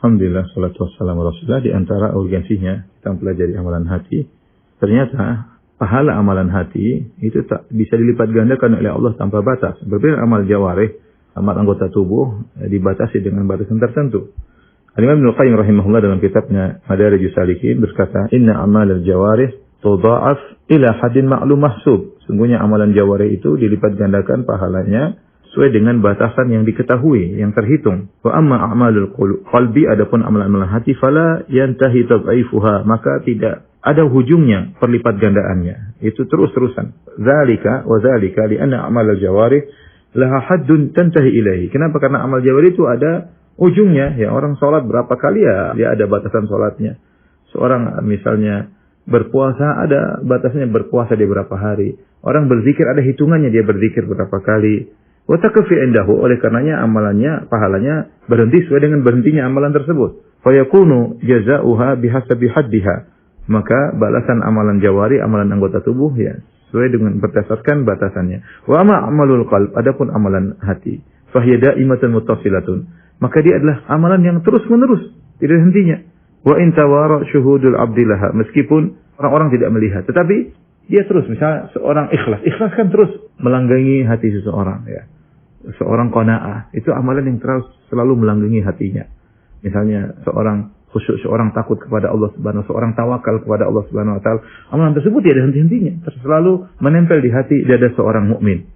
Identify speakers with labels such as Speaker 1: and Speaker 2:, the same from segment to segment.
Speaker 1: Alhamdulillah, salatu wassalamu Rasulullah. Di antara urgensinya kita mempelajari amalan hati, ternyata pahala amalan hati itu tak bisa dilipat gandakan oleh Allah tanpa batas. Berbeda amal jawarih, amal anggota tubuh dibatasi dengan batasan tertentu. Al-Imam Ibnu Qayyim rahimahullah dalam kitabnya Madarijus Salikin berkata, "Inna amal al-jawarih tudha'af ila haddin ma'lum mahsub." Sungguhnya amalan jawarih itu dilipat gandakan pahalanya sesuai dengan batasan yang diketahui, yang terhitung. Wa amma a'malul qalbi, adapun amalan-amalan hati, fala yantahi tad'ifuha, maka tidak ada hujungnya perlipat gandaannya. Itu terus-terusan. Zalika wa zalika li'anna a'malul jawarih laha haddun tantahi ilaihi. Kenapa? Karena amal jawarih itu ada ujungnya. Ya, orang salat berapa kali ya dia ada batasan salatnya. Seorang misalnya berpuasa ada batasnya, berpuasa dia berapa hari. Orang berzikir ada hitungannya, dia berzikir berapa kali. Wa takfi indahu, oleh karenanya amalannya, pahalanya berhenti sesuai dengan berhentinya amalan tersebut. Fa yakunu jazaoha bihasabi haddiha. Maka balasan amalan jawari, amalan anggota tubuh ya sesuai dengan berdasarkan batasannya. Wa ma amalul qalb, adapun amalan hati, fa hiya da'imatun muttasilatun. Maka dia adalah amalan yang terus-menerus, tidak hentinya. Wa in tawara syuhudul abdillaha, meskipun orang-orang tidak melihat, tetapi dia terus. Misalnya seorang ikhlas kan terus melanggangi hati seseorang ya. Seorang qanaah, itu amalan yang terus selalu melanggangi hatinya. Misalnya seorang khusyuk, seorang takut kepada Allah Subhanahu wa taala, seorang tawakal kepada Allah Subhanahu wa taala, amalan tersebut tidak ada henti-hentinya, terus selalu menempel di hati dada seorang mukmin.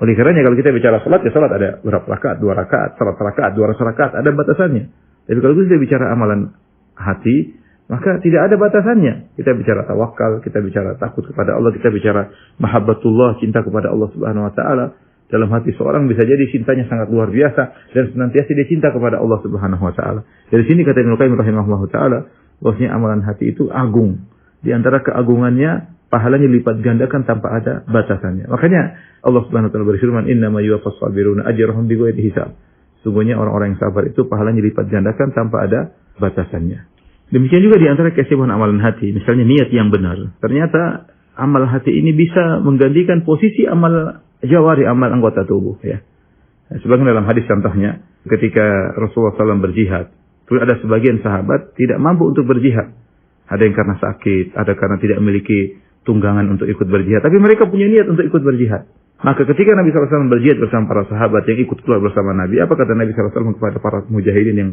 Speaker 1: Oleh karenanya kalau kita bicara salat, ya salat ada berapa rakaat, 2 rakaat, 100 rakaat, 200 rakaat, ada batasannya. Tapi kalau kita bicara amalan hati, maka tidak ada batasannya. Kita bicara tawakal, kita bicara takut kepada Allah, kita bicara mahabbatullah, cinta kepada Allah Subhanahu wa taala. Dalam hati seorang bisa jadi cintanya sangat luar biasa dan senantiasa dia cinta kepada Allah Subhanahu wa taala. Dari sini kata Ibnu Qayyim rahimahullahu taala, bahwasanya amalan hati itu agung. Di antara keagungannya, pahalanya lipat gandakan tanpa ada batasannya. Makanya Allah Subhanahu wa taala berfirman, "Innama yuwaffas sabiruna ajrahum bighairi hisab." Sungguhnya orang-orang yang sabar itu pahalanya lipat gandakan tanpa ada batasannya. Demikian juga di antara keistimewaan amalan hati, misalnya niat yang benar. Ternyata amal hati ini bisa menggantikan posisi amal jawari, amal anggota tubuh ya. Sebagian dalam hadis contohnya, ketika Rasulullah SAW berjihad, terus ada sebagian sahabat tidak mampu untuk berjihad. Ada yang karena sakit, ada karena tidak memiliki tunggangan untuk ikut berjihad, tapi mereka punya niat untuk ikut berjihad. Maka ketika Nabi SAW berjihad bersama para sahabat yang ikut keluar bersama Nabi, apa kata Nabi SAW kepada para mujahidin yang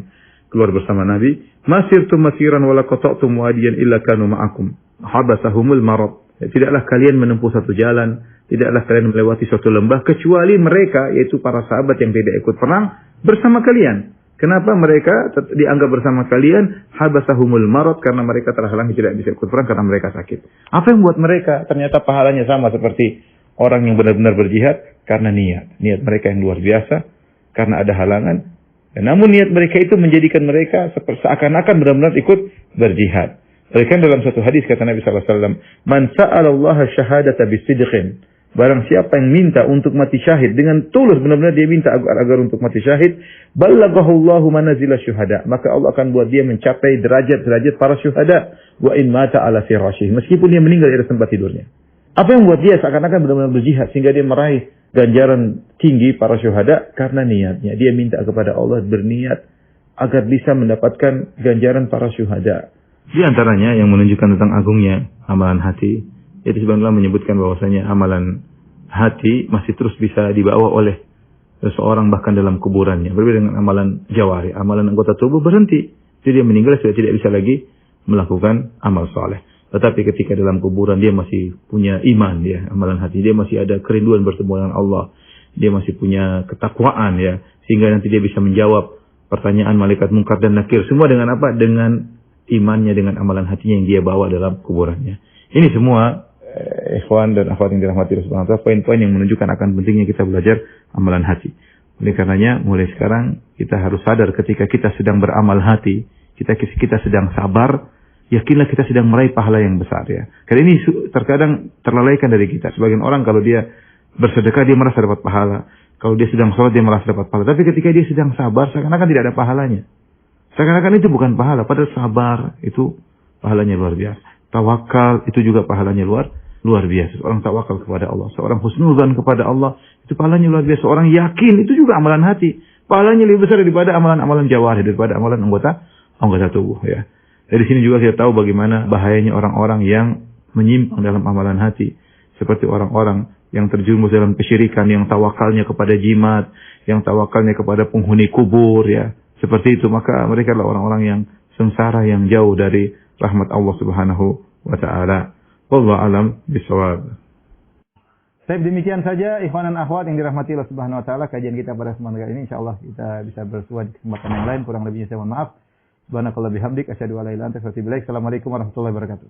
Speaker 1: keluar bersama Nabi? "Masirtum masiran wala qata'tum wadiyan illa kanu ma'akum. Habasahumul marad." Tidaklah kalian menempuh satu jalan, tidaklah kalian melewati suatu lembah, kecuali mereka, yaitu para sahabat yang tidak ikut perang, bersama kalian. Kenapa mereka dianggap bersama kalian? Habasahumul marad, karena mereka terhalangi tidak bisa ikut perang karena mereka sakit. Apa yang membuat mereka ternyata pahalanya sama seperti orang yang benar-benar berjihad? Karena niat mereka yang luar biasa, karena ada halangan. Namun niat mereka itu menjadikan mereka seakan-akan benar-benar ikut berjihad. Bahkan dalam satu hadis kata Nabi SAW, "Man sa'alallaha syahadata bisidqin." Barang siapa yang minta untuk mati syahid dengan tulus, benar-benar dia minta agar untuk mati syahid, "Ballaghahullahu manazila syuhada." Maka Allah akan buat dia mencapai derajat-derajat para syuhada. Wa in mata ala firasyih, meskipun dia meninggal di tempat tidurnya. Apa yang membuat dia seakan-akan benar-benar berjihad sehingga dia meraih ganjaran tinggi para syuhada? Karena niatnya. Dia minta kepada Allah, berniat agar bisa mendapatkan ganjaran para syuhada. Di antaranya yang menunjukkan tentang agungnya amalan hati, yaitu sebenarnya menyebutkan bahwasanya amalan hati masih terus bisa dibawa oleh seseorang bahkan dalam kuburannya. Berbeda dengan amalan jawari, amalan anggota tubuh berhenti. Jadi dia meninggal sudah tidak bisa lagi melakukan amal soleh. Tetapi ketika dalam kuburan dia masih punya iman, ya, amalan hati dia masih ada kerinduan bertemu dengan Allah, dia masih punya ketakwaan, ya, sehingga nanti dia bisa menjawab pertanyaan malaikat mungkar dan nakir. Semua dengan apa? Dengan imannya, dengan amalan hatinya yang dia bawa dalam kuburannya. Ini semua ikhwan dan akhwat yang dirahmati Allah Subhanahu wa taala, poin-poin yang menunjukkan akan pentingnya kita belajar amalan hati. Oleh karenanya mulai sekarang kita harus sadar ketika kita sedang beramal hati, kita sedang sabar, yakinlah kita sedang meraih pahala yang besar, ya. Karena ini terkadang terlalaikan dari kita. Sebagian orang kalau dia bersedekah dia merasa dapat pahala, kalau dia sedang sholat dia merasa dapat pahala. Tapi ketika dia sedang sabar seakan-akan tidak ada pahalanya. Seakan-akan itu bukan pahala, padahal sabar itu pahalanya luar biasa. Tawakal itu juga pahalanya luar luar biasa. Seorang tawakal kepada Allah, seorang husnuzan kepada Allah, itu pahalanya luar biasa. Seorang yakin, itu juga amalan hati. Pahalanya lebih besar daripada amalan-amalan jawarih, daripada amalan anggota tubuh ya. Dari sini juga kita tahu bagaimana bahayanya orang-orang yang menyimpang dalam amalan hati. Seperti orang-orang yang terjerumus dalam kesyirikan, yang tawakalnya kepada jimat, yang tawakalnya kepada penghuni kubur ya. Seperti itu, maka mereka adalah orang-orang yang sengsara, yang jauh dari rahmat Allah Subhanahu wa taala. Wallahu alam bisawab. Baik, demikian saja ikhwan dan akhwat yang dirahmati Allah Subhanahu wa taala, kajian kita pada kesempatan kali ini. Insyaallah kita bisa bersua di kesempatan yang lain. Kurang lebihnya saya mohon maaf. Subhanakallah bihamdik asyhadu an la ilaha illa anta astaghfiruka wa atubu ilaik. Assalamualaikum warahmatullahi wabarakatuh.